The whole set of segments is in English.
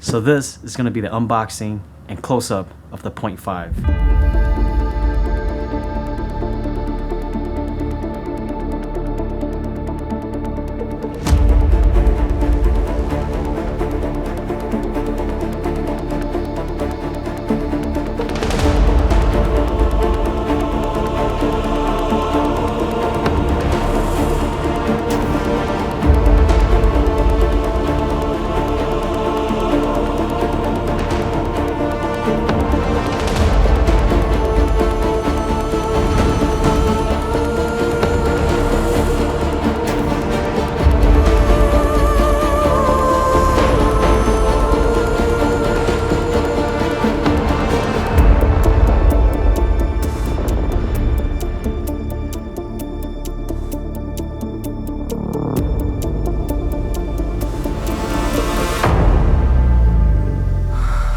So this is going to be the unboxing and close-up of the 0.5.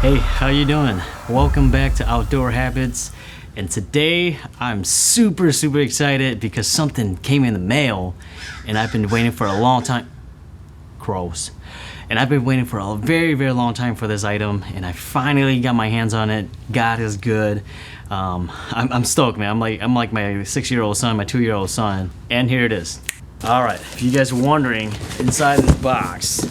Hey, how you doing? Welcome back to Outdoor Habits, and today I'm super excited because something came in the mail and I've been waiting for a long time. Gross. And I've been waiting for a very long time for this item, and I finally got my hands on it. God is good. I'm stoked, man. I'm like my 6-year-old son, my 2-year-old son, and here it is. All right, if you guys are wondering, inside this box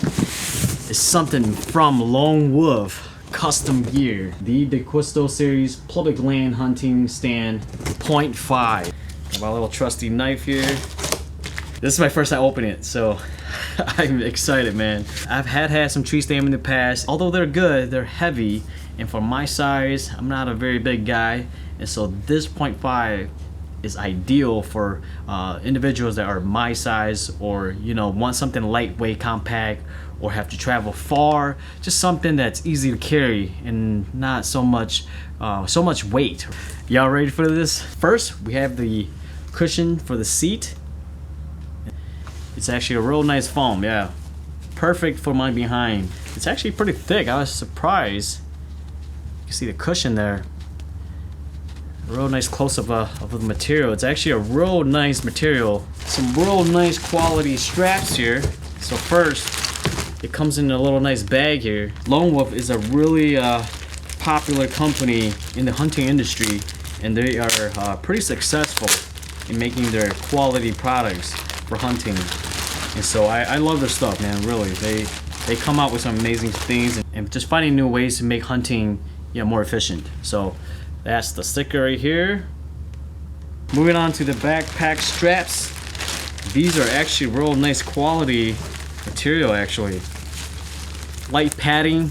is something from Lone Wolf Custom Gear, the DeQuisto series public land hunting stand 0.5. Got my little trusty knife here. This is my first time opening it, so I'm excited, man. I've had some tree stand in the past. Although they're good, they're heavy, and for my size, I'm not a very big guy, and so this 0.5 is ideal for individuals that are my size, or want something lightweight, compact, or have to travel far. Just something that's easy to carry and not so much weight. Y'all ready for this? First, we have the cushion for the seat. It's actually a real nice foam, yeah. Perfect for my behind. It's actually pretty thick. I was surprised. You can see the cushion there. A real nice close-up of the material. It's actually a real nice material. Some real nice quality straps here. So first, it comes in a little nice bag here. Lone Wolf is a really popular company in the hunting industry, and they are pretty successful in making their quality products for hunting. And so I love their stuff, man. Really, they come out with some amazing things, and just finding new ways to make hunting more efficient. So that's the sticker right here. Moving on to the backpack straps. These are actually real nice quality material, actually. Light padding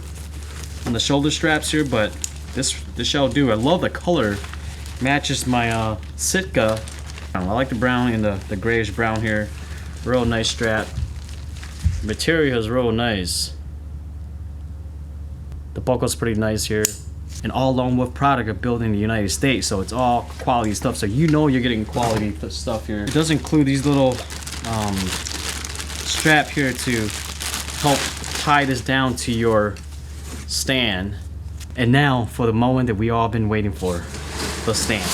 on the shoulder straps here, but this shall do. I love the color. Matches my Sitka. I like the brown and the grayish brown here. Real nice strap. Material is real nice. The buckle's pretty nice here. And all Lone Wolf product are built in the United States, so it's all quality stuff. So you're getting quality stuff here. It does include these little strap here to help tie this down to your stand. And now for the moment that we all been waiting for, the stand.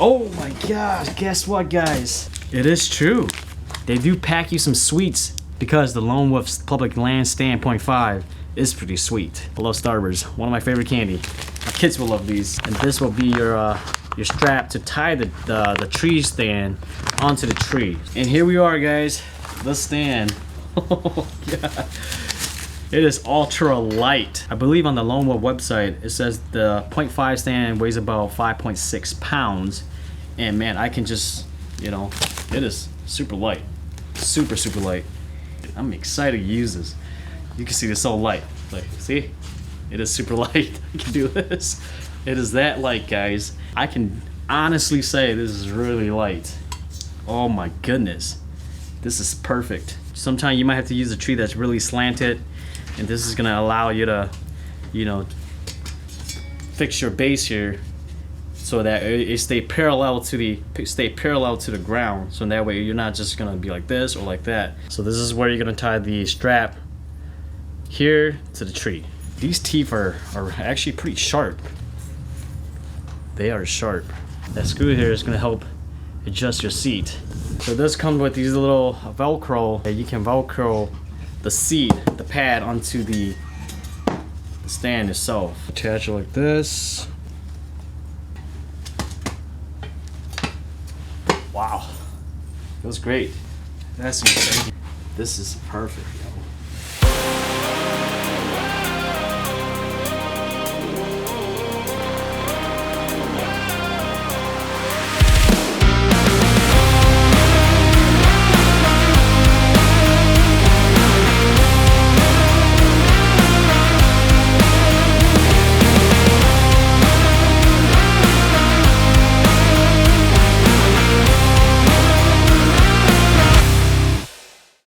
Oh my gosh, guess what, guys? It is true. They do pack you some sweets, because the Lone Wolf's public land stand 0.5 is pretty sweet. I love Starburst, one of my favorite candy. My kids will love these. And this will be your strap to tie the tree stand onto the tree. And here we are, guys, the stand. Oh God. It is ultra light. I believe on the Lone Wolf website it says the 0.5 stand weighs about 5.6 pounds, and man, I can just, it is super light. Super light. I'm excited to use this. You can see it's so light. Like, see? It is super light. I can do this. It is that light, guys. I can honestly say this is really light. Oh my goodness. This is perfect. Sometimes you might have to use a tree that's really slanted, and this is gonna allow you to, fix your base here so that it stay parallel to the ground. So that way you're not just gonna be like this or like that. So this is where you're gonna tie the strap here to the tree. These teeth are actually pretty sharp. They are sharp. That screw here is gonna help adjust your seat. So this comes with these little Velcro that you can Velcro the seat, the pad onto the stand itself. Attach it like this. Wow, feels great. That's insane. This is perfect, yo.